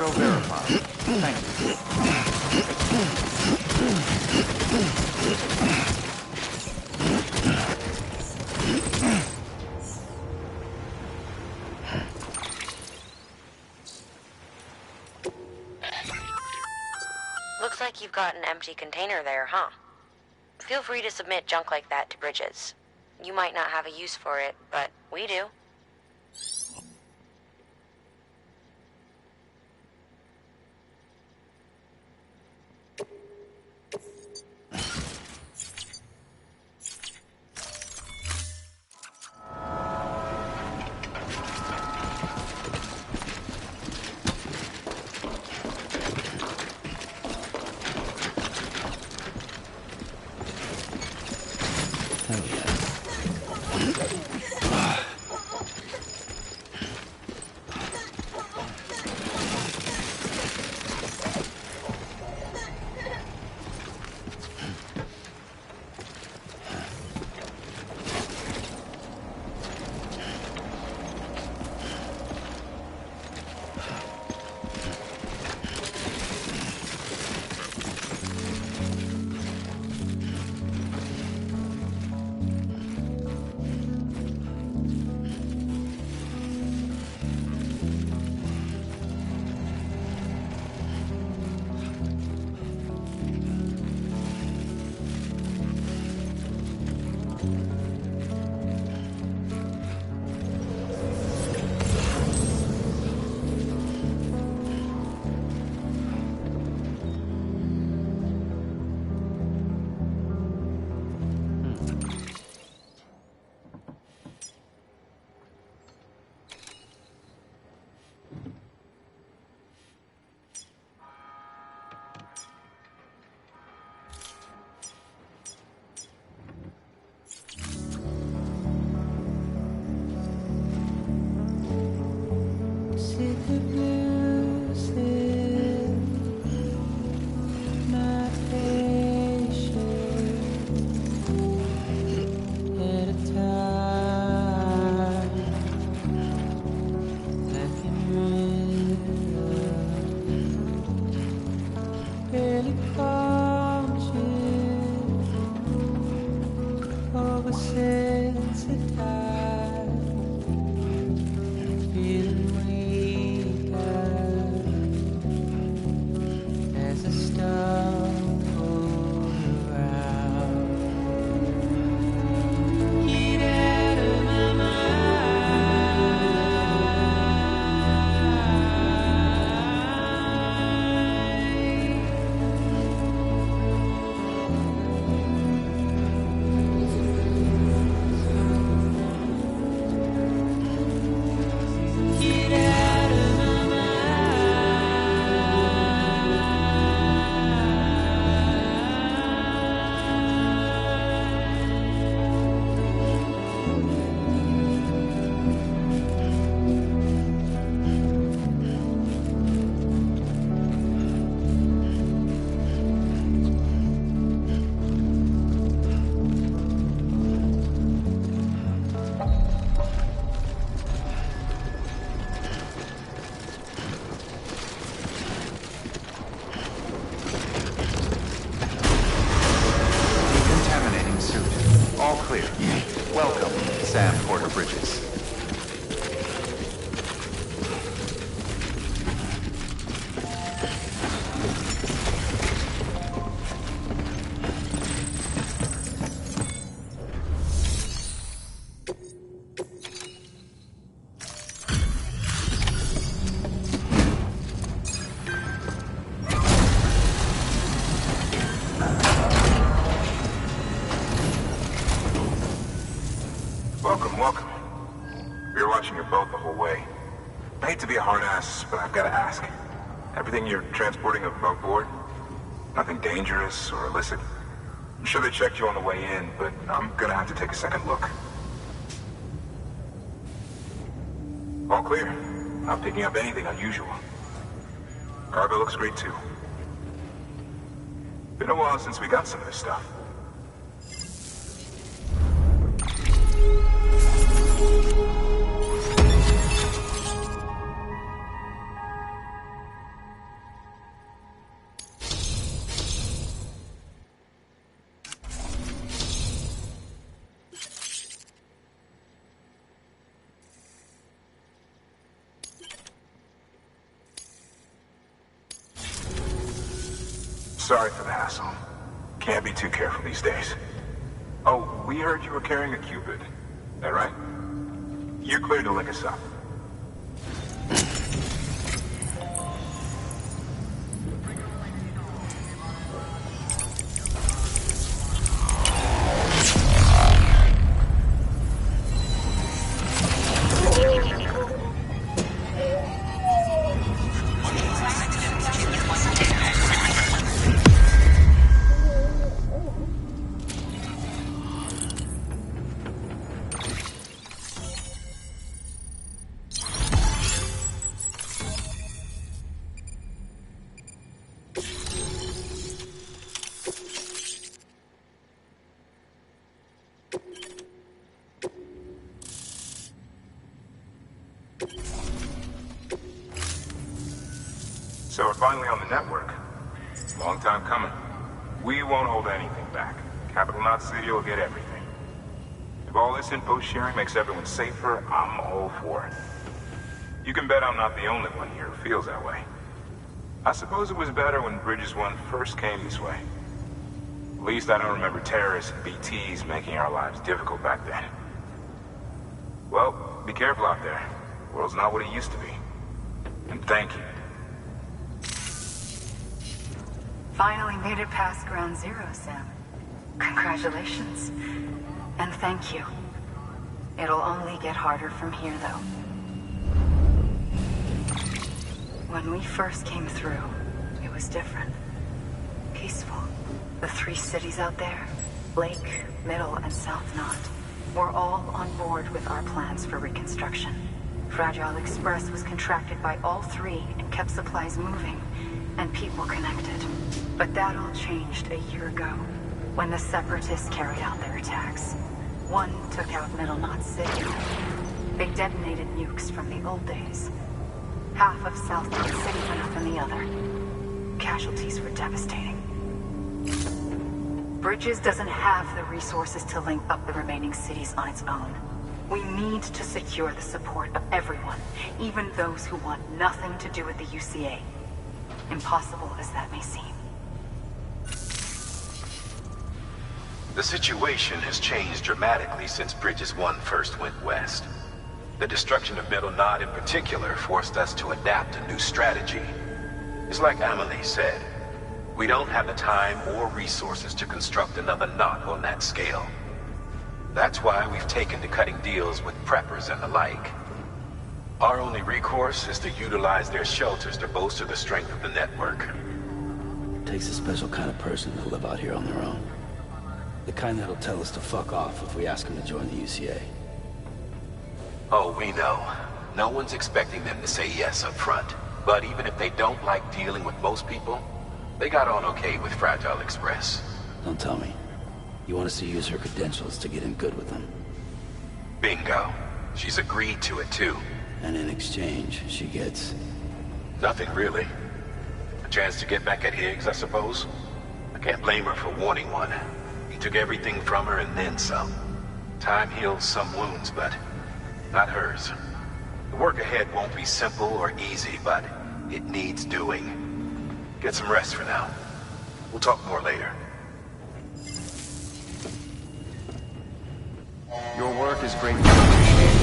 Cargo verified. Thank Looks like you've got an empty container there, huh? Feel free to submit junk like that to Bridges. You might not have a use for it, but we do. Bridges. Welcome. We were watching your boat the whole way. I hate to be a hard ass, but I've got to ask. Everything you're transporting above board? Nothing dangerous or illicit? I'm sure they checked you on the way in, but I'm gonna have to take a second look. All clear. Not picking up anything unusual. Cargo looks great too. Been a while since we got some of this stuff. Sorry for the hassle. Can't be too careful these days. Oh, we heard you were carrying a Cupid. That right? You're clear to link us up. So we're finally on the network. Long time coming. We won't hold anything back. Capital Knot City will get everything. If all this info sharing makes everyone safer, I'm all for it. You can bet I'm not the only one here who feels that way. I suppose it was better when Bridges 1 first came this way. At least I don't remember terrorists and BTs making our lives difficult back then. Well, be careful out there. The world's not what it used to be. And thank you. Finally made it past Ground Zero, Sam. Congratulations. And thank you. It'll only get harder from here, though. When we first came through, it was different. Peaceful. The 3 cities out there, Lake, Middle, and South Knot, were all on board with our plans for reconstruction. Fragile Express was contracted by all 3 and kept supplies moving, and people connected. But that all changed a year ago, when the Separatists carried out their attacks. One took out Middle Knot City. They detonated nukes from the old days. Half of South Knot City went up in the other. Casualties were devastating. Bridges doesn't have the resources to link up the remaining cities on its own. We need to secure the support of everyone, even those who want nothing to do with the UCA. Impossible as that may seem. The situation has changed dramatically since Bridges 1 first went west. The destruction of Middle Knot in particular forced us to adapt a new strategy. It's like Amelie said, we don't have the time or resources to construct another knot on that scale. That's why we've taken to cutting deals with preppers and the like. Our only recourse is to utilize their shelters to bolster the strength of the network. It takes a special kind of person to live out here on their own. The kind that'll tell us to fuck off if we ask them to join the UCA. Oh, we know. No one's expecting them to say yes up front. But even if they don't like dealing with most people, they got on okay with Fragile Express. Don't tell me. You want us to use her credentials to get in good with them? Bingo. She's agreed to it too. And in exchange, she gets... Nothing really. A chance to get back at Higgs, I suppose. I can't blame her for wanting one. He took everything from her and then some. Time heals some wounds, but not hers. The work ahead won't be simple or easy, but it needs doing. Get some rest for now. We'll talk more later. Your work is greatly appreciated.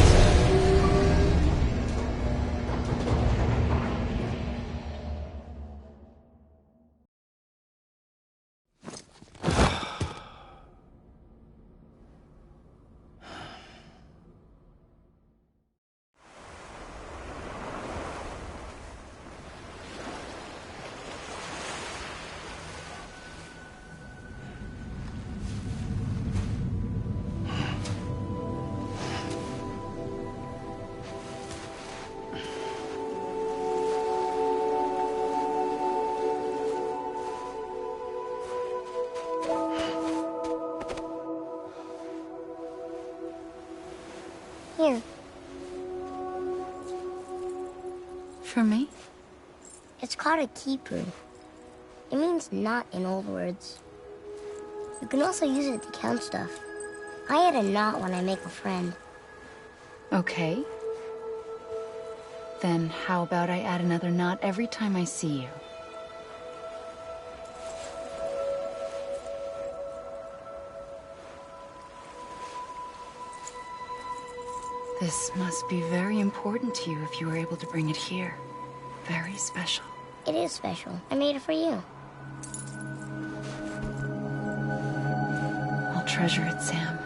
Here. For me? It's called a keeper. It means knot in old words. You can also use it to count stuff. I add a knot when I make a friend. Okay. Then how about I add another knot every time I see you? This must be very important to you if you were able to bring it here. Very special. It is special. I made it for you. I'll treasure it, Sam.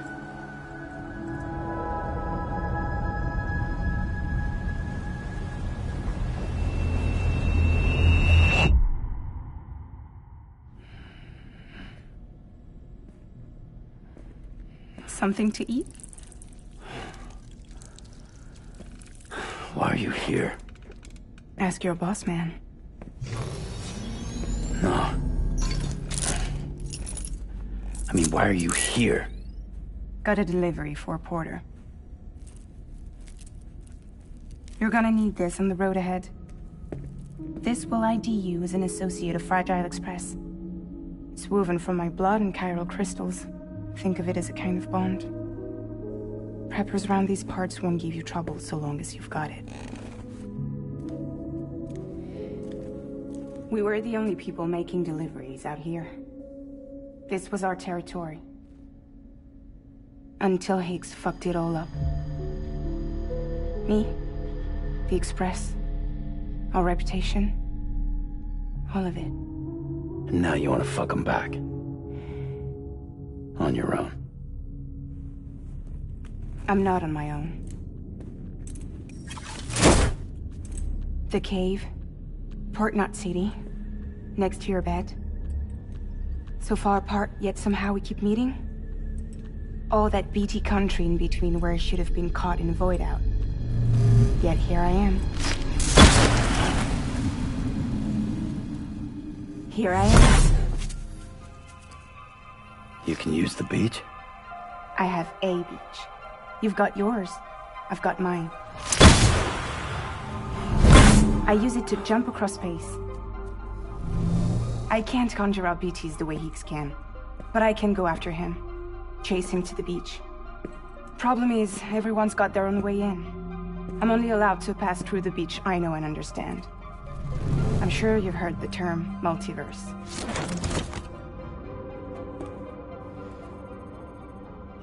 Something to eat? Why are you here? Ask your boss man. No. I mean, why are you here? Got a delivery for a porter. You're gonna need this on the road ahead. This will ID you as an associate of Fragile Express. It's woven from my blood and chiral crystals. Think of it as a kind of bond. Preppers around these parts won't give you trouble so long as you've got it. We were the only people making deliveries out here. This was our territory. Until Higgs fucked it all up. Me, the Express, our reputation, all of it. And now you want to fuck him back. On your own. I'm not on my own. The cave, Port Knot City, next to your bed. So far apart, yet somehow we keep meeting. All that BT country in between where I should have been caught in a void out. Yet here I am. Here I am. You can use the beach? I have a beach. You've got yours. I've got mine. I use it to jump across space. I can't conjure up BTs the way Higgs can, but I can go after him, chase him to the beach. Problem is, everyone's got their own way in. I'm only allowed to pass through the beach I know and understand. I'm sure you've heard the term multiverse.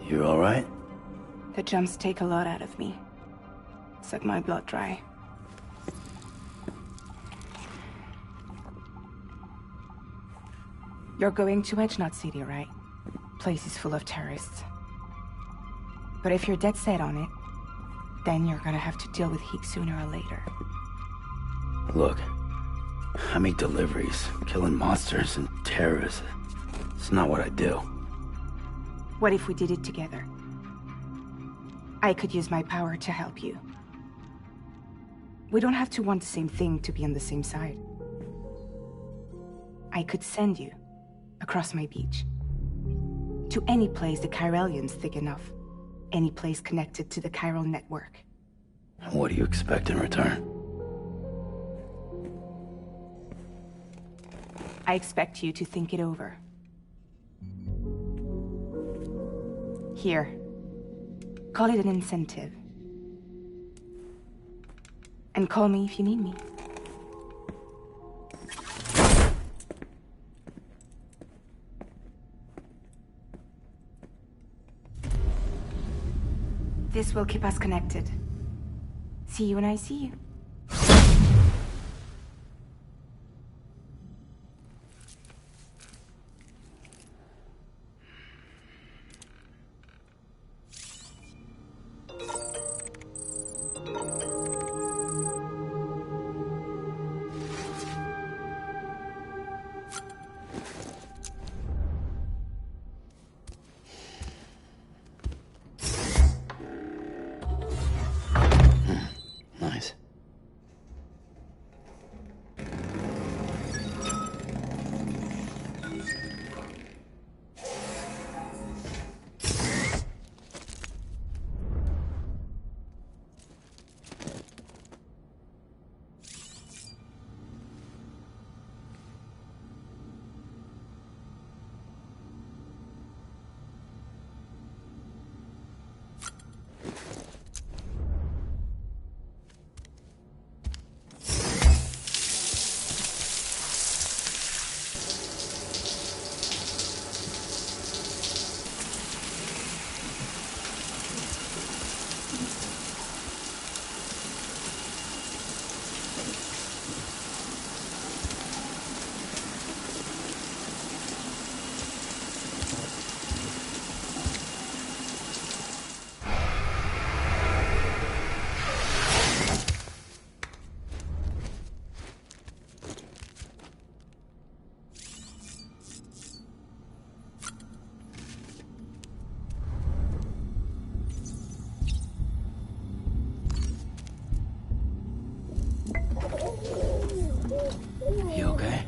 You all right? The jumps take a lot out of me. Suck my blood dry. You're going to Edge Knot City, right? Place is full of terrorists. But if you're dead set on it, then you're gonna have to deal with Higgs sooner or later. Look, I make deliveries, killing monsters and terrorists. It's not what I do. What if we did it together? I could use my power to help you. We don't have to want the same thing to be on the same side. I could send you across my beach. To any place the Chiralian's thick enough. Any place connected to the chiral network. What do you expect in return? I expect you to think it over. Here. Call it an incentive. And call me if you need me. This will keep us connected. See you when I see you. Nice. You okay?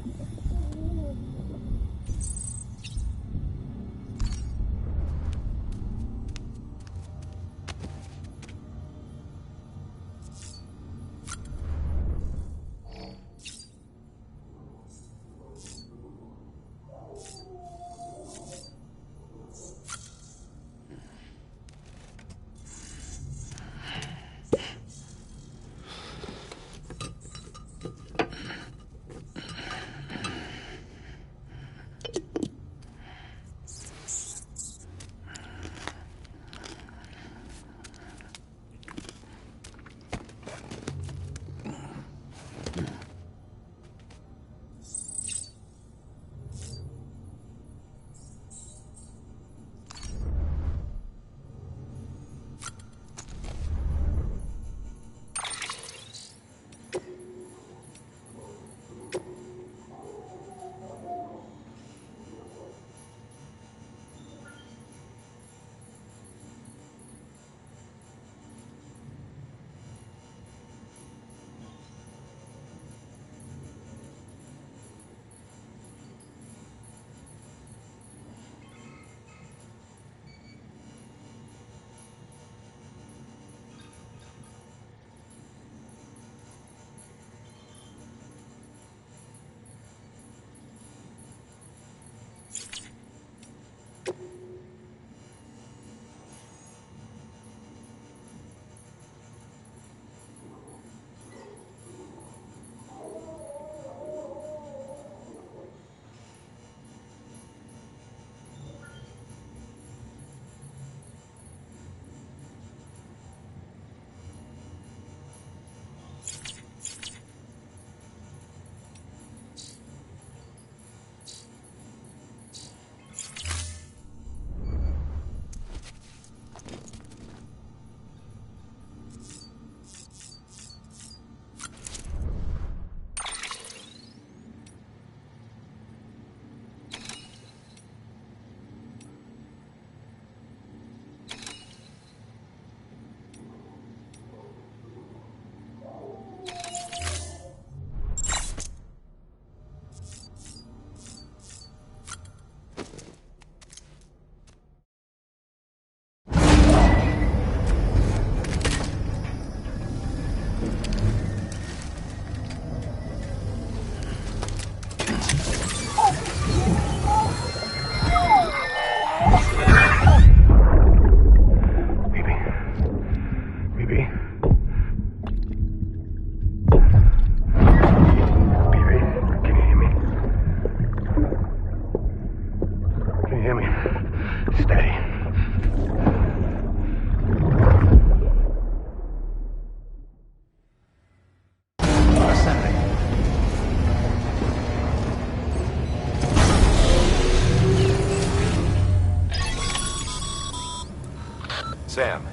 Sam,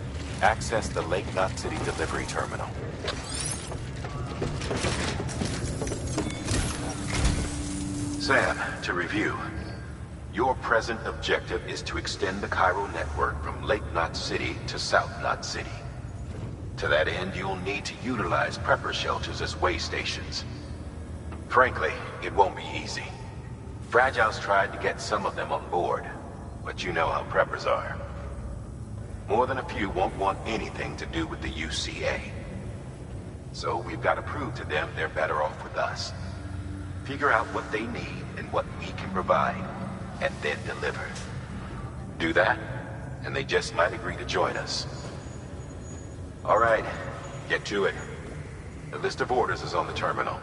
access the Lake Knot City delivery terminal. Sam, to review. Your present objective is to extend the Cairo network from Lake Knot City to South Knot City. To that end, you'll need to utilize prepper shelters as way stations. Frankly, it won't be easy. Fragile's tried to get some of them on board, but you know how preppers are. More than a few won't want anything to do with the UCA. So we've got to prove to them they're better off with us. Figure out what they need and what we can provide, and then deliver. Do that, and they just might agree to join us. All right, get to it. The list of orders is on the terminal.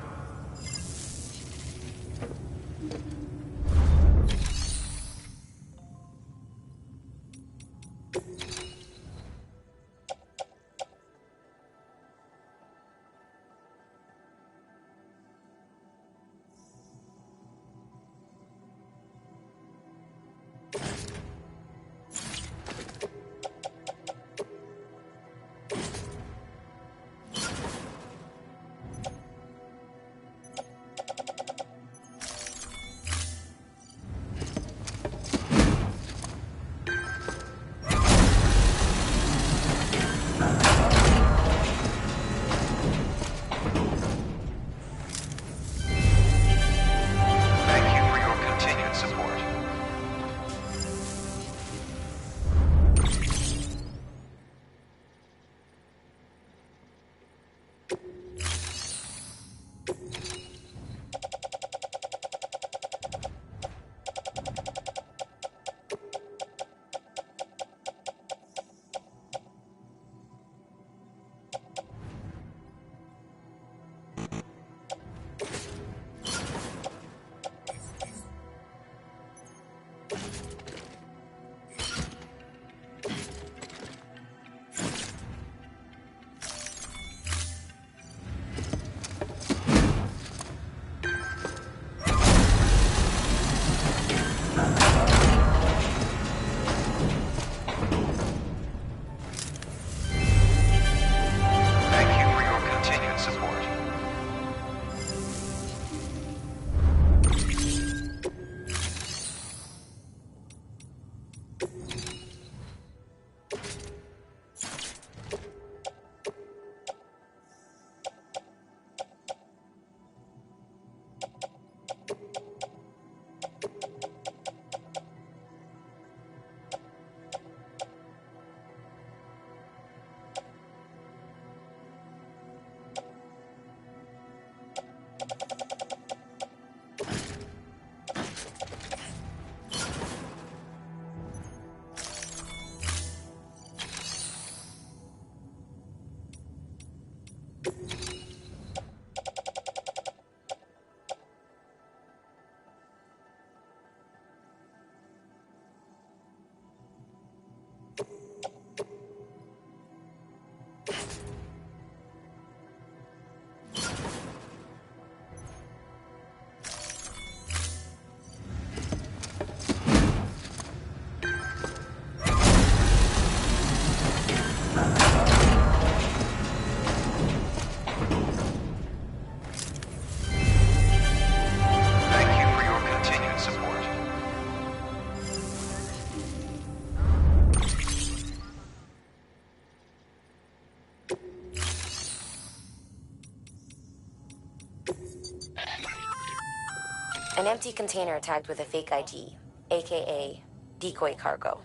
An empty container tagged with a fake ID, aka decoy cargo.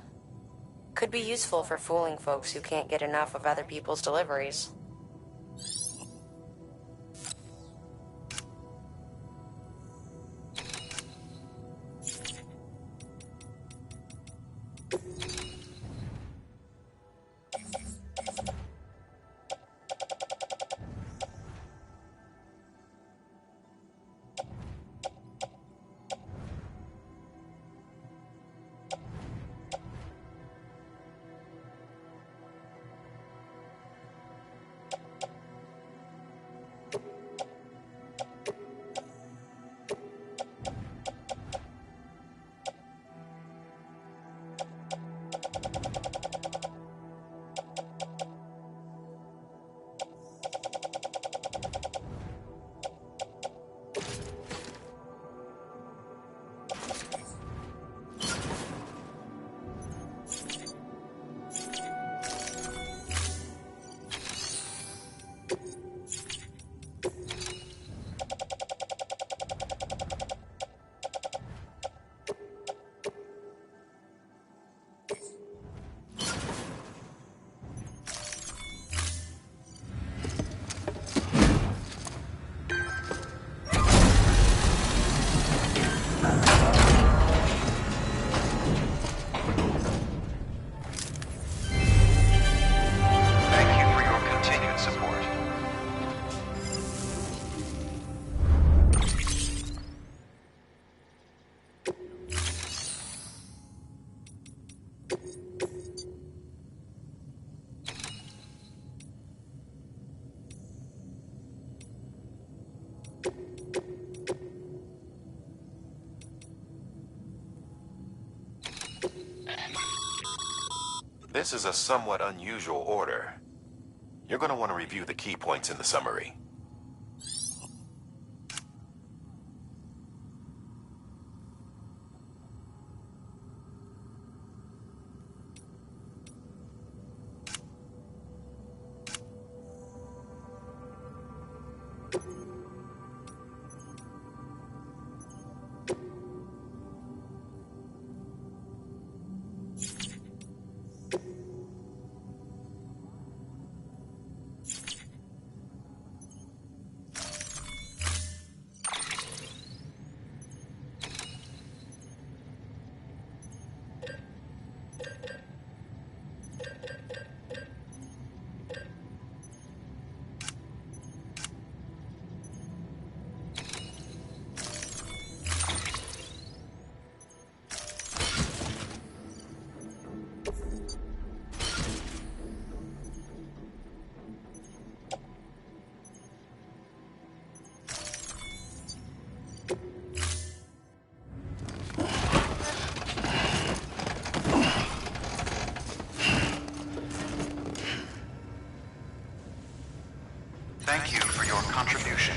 Could be useful for fooling folks who can't get enough of other people's deliveries. Thank you for your continued support. This is a somewhat unusual order. You're going to want to review the key points in the summary. Thank you for your contribution.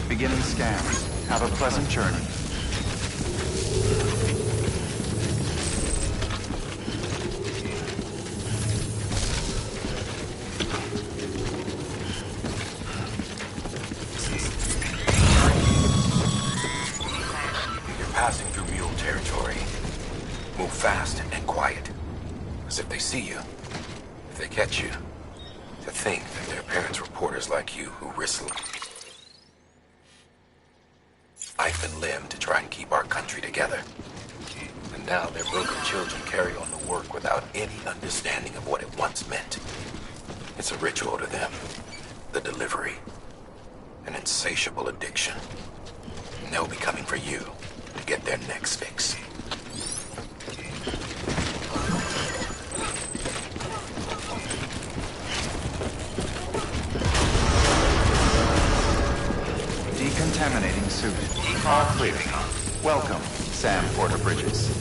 Beginning scan. Have a pleasant journey. You're passing through mule territory. Move fast and quiet. As if they see you. If they catch you. To think that their parents' reporters like you who risk life and limb to try and keep our country together. And now their broken children carry on the work without any understanding of what it once meant. It's a ritual to them, the delivery, an insatiable addiction. And they'll be coming for you to get their next fix. Decontaminating suit. All clear. Welcome, Sam Porter Bridges.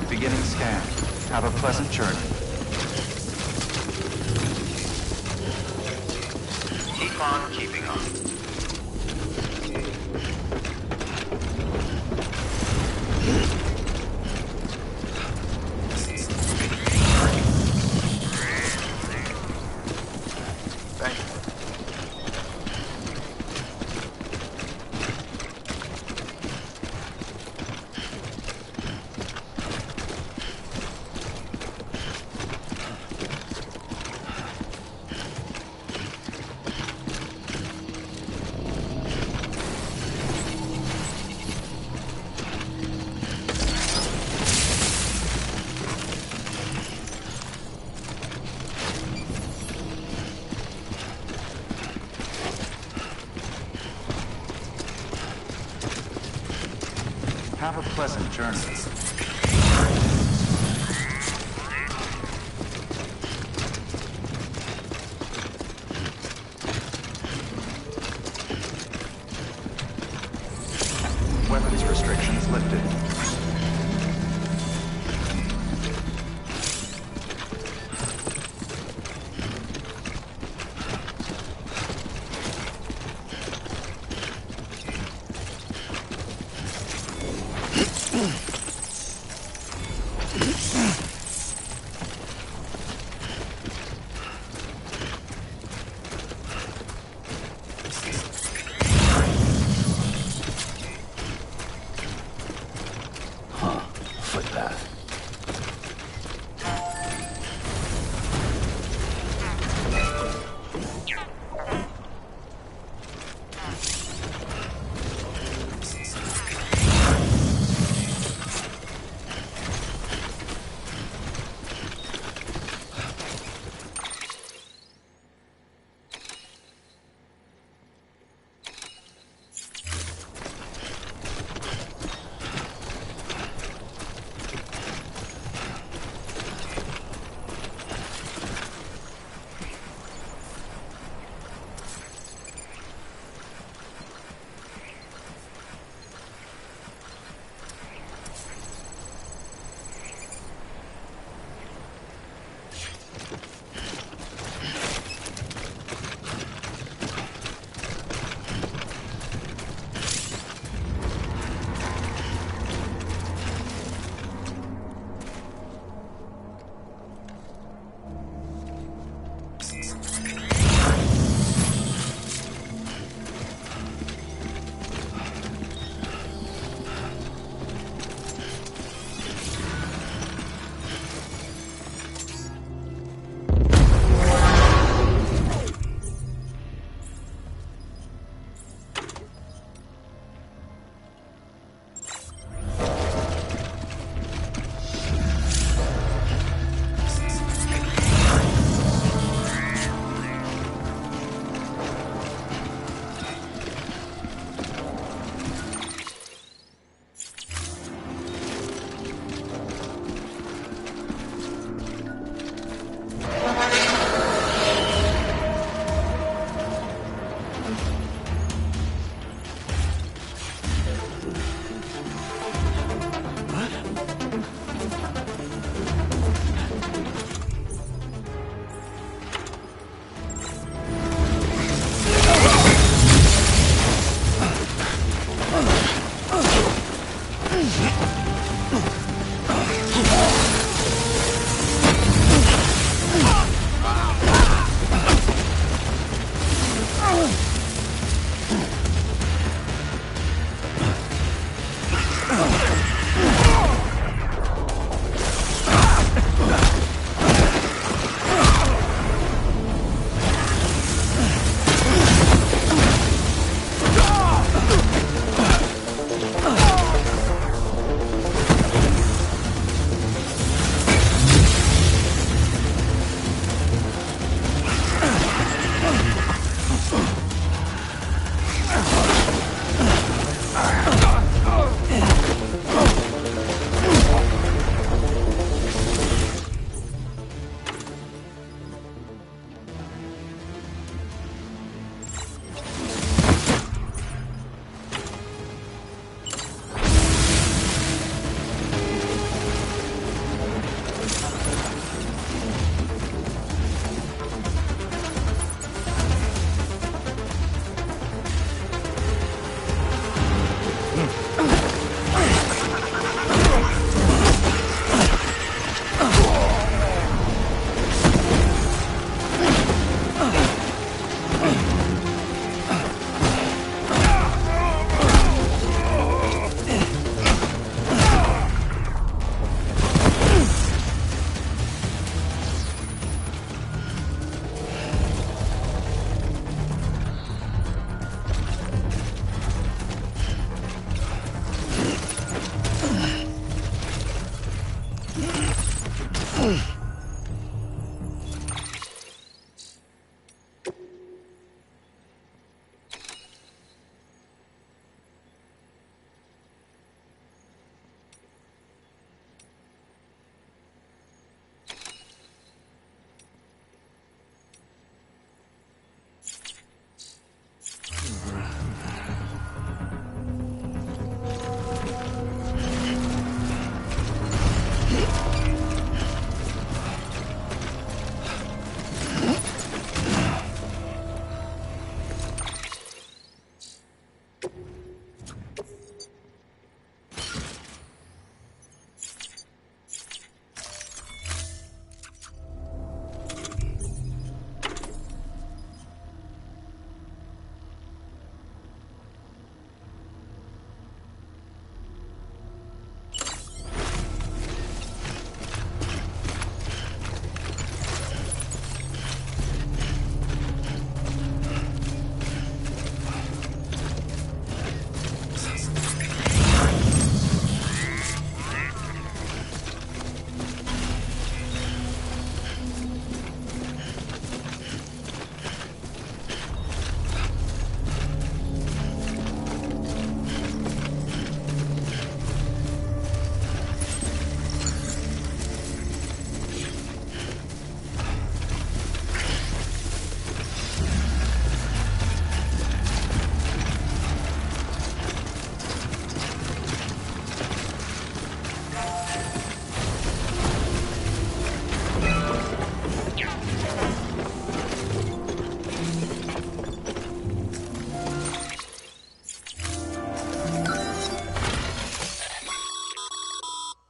Beginning scan. Have a pleasant journey. Keep on keeping on. Thank you. Have a pleasant journey. Weapons restrictions lifted.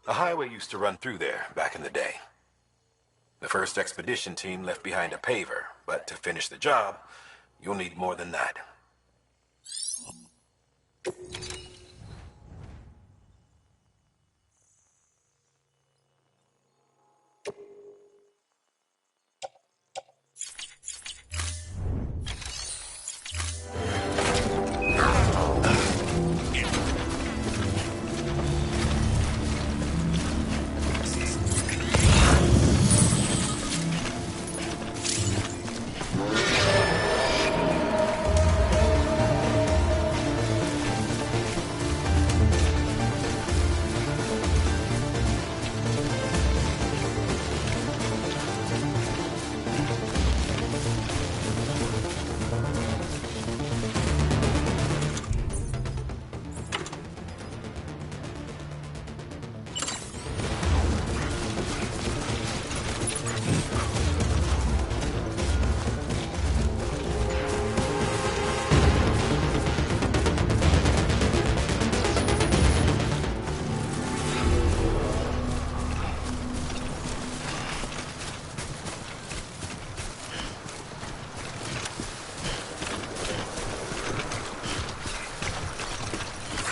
A highway used to run through there back in the day. The first expedition team left behind a paver, but to finish the job, you'll need more than that.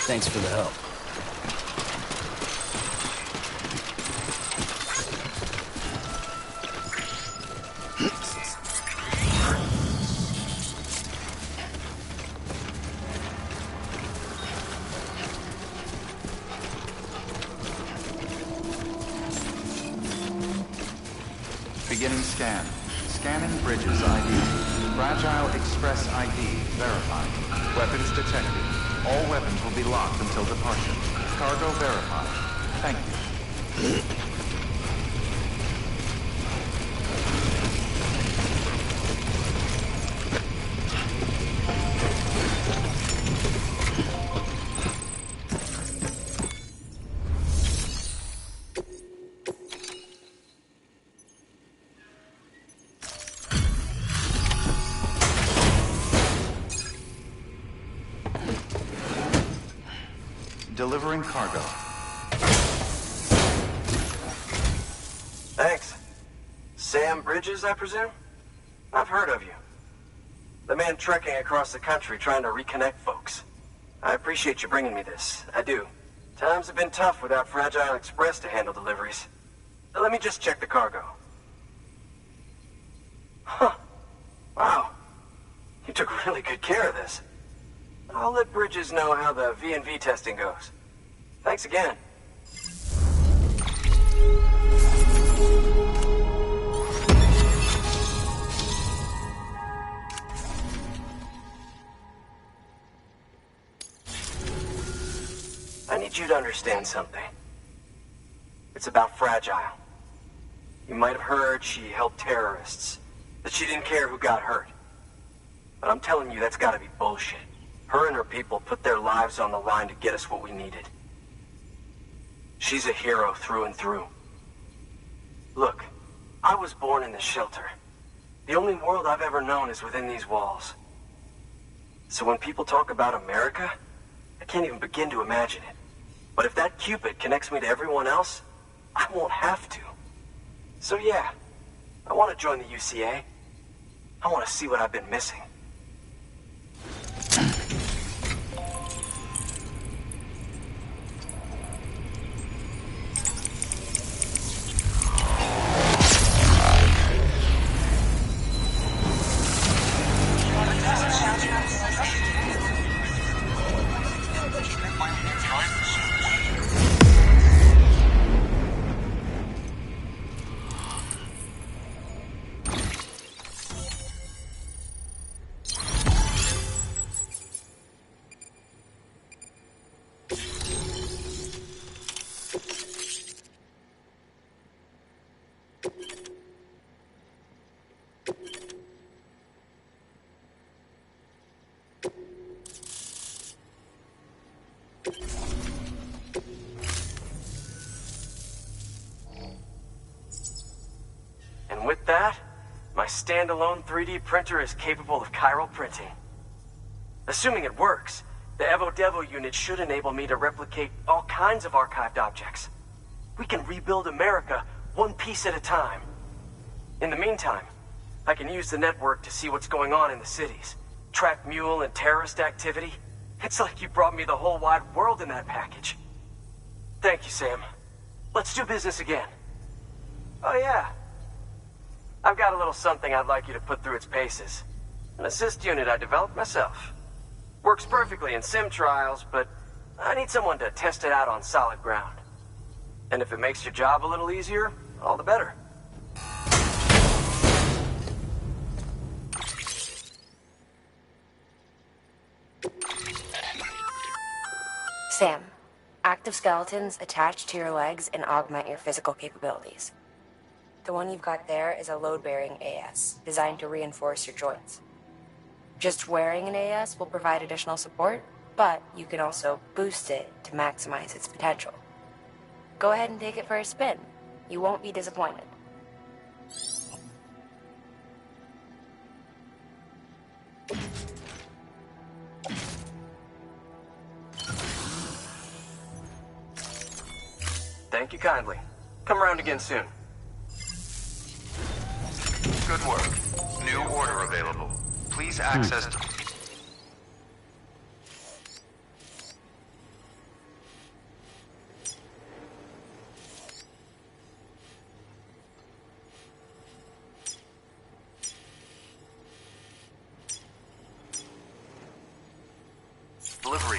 Thanks for the help. Beginning scan. Scanning Bridges ID. Fragile Express ID verified. Weapons detected. All weapons will be locked until departure. Cargo verified. Thank you. Delivering cargo. Thanks. Sam Bridges, I presume? I've heard of you. The man trekking across the country trying to reconnect folks. I appreciate you bringing me this. I do. Times have been tough without Fragile Express to handle deliveries. Let me just check the cargo. Huh. Wow. You took really good care of this. I'll let Bridges know how the V&V testing goes. Thanks again. I need you to understand something. It's about Fragile. You might have heard she helped terrorists, that she didn't care who got hurt. But I'm telling you, that's gotta be bullshit. Her and her people put their lives on the line to get us what we needed. She's a hero through and through. Look, I was born in this shelter. The only world I've ever known is within these walls. So when people talk about America, I can't even begin to imagine it. But if that Cupid connects me to everyone else, I won't have to. So yeah, I want to join the UCA. I want to see what I've been missing. And with that, my standalone 3D printer is capable of chiral printing. Assuming it works, the Evo Devo unit should enable me to replicate all kinds of archived objects. We can rebuild America one piece at a time. In the meantime, I can use the network to see what's going on in the cities, track mule and terrorist activity. It's like you brought me the whole wide world in that package. Thank you, Sam. Let's do business again. Oh yeah. I've got a little something I'd like you to put through its paces. An assist unit I developed myself. Works perfectly in sim trials, but I need someone to test it out on solid ground. And if it makes your job a little easier, all the better. Sam, active skeletons attach to your legs and augment your physical capabilities. The one you've got there is a load-bearing AS, designed to reinforce your joints. Just wearing an AS will provide additional support, but you can also boost it to maximize its potential. Go ahead and take it for a spin. You won't be disappointed. Thank you kindly. Come around again soon. Good work. New order available. Please access...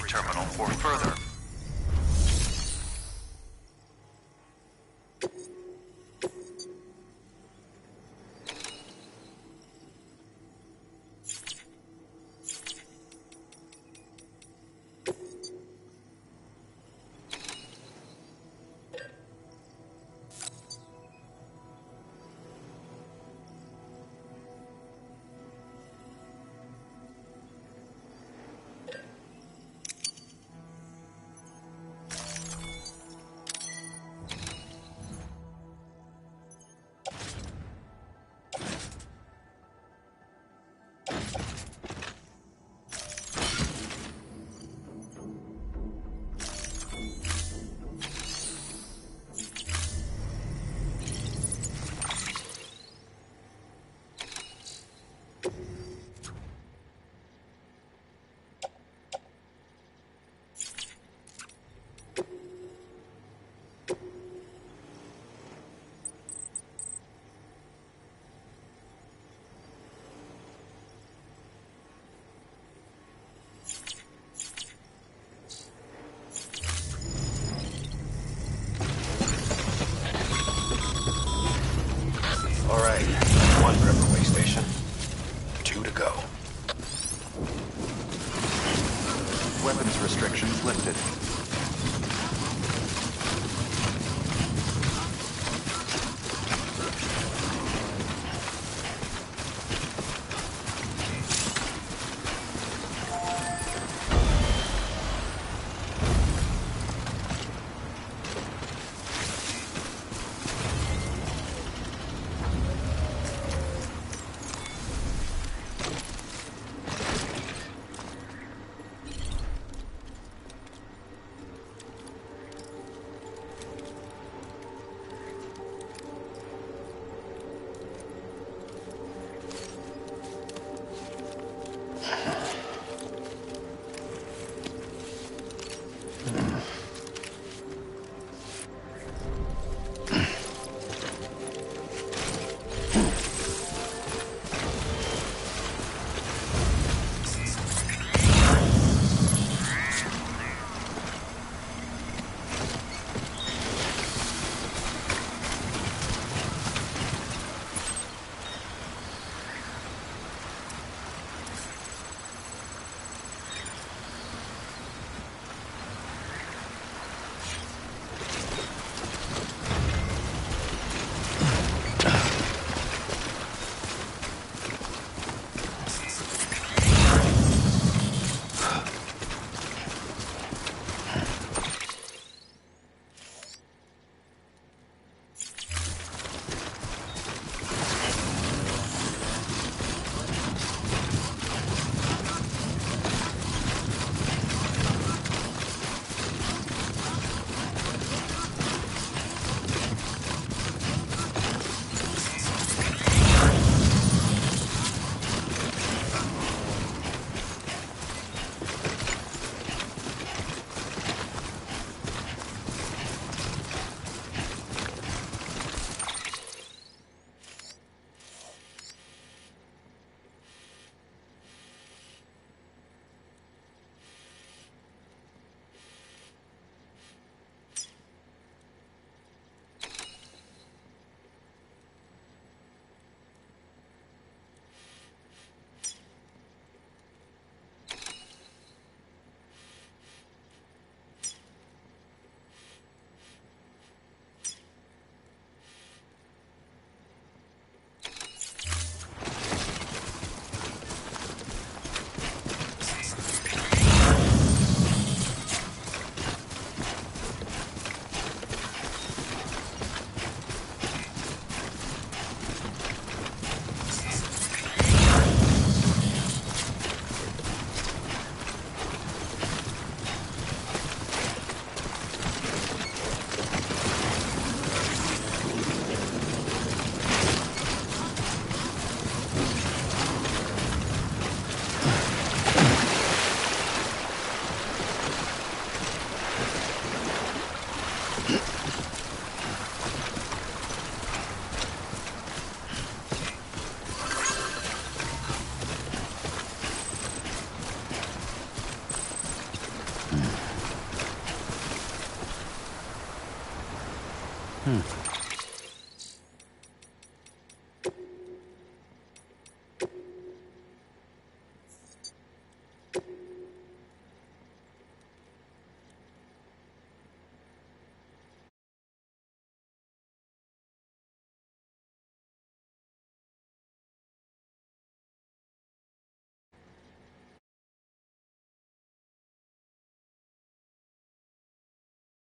terminal or further. All right, 1 Riverway Station. 2 to go. Weapons restrictions lifted. Hmm.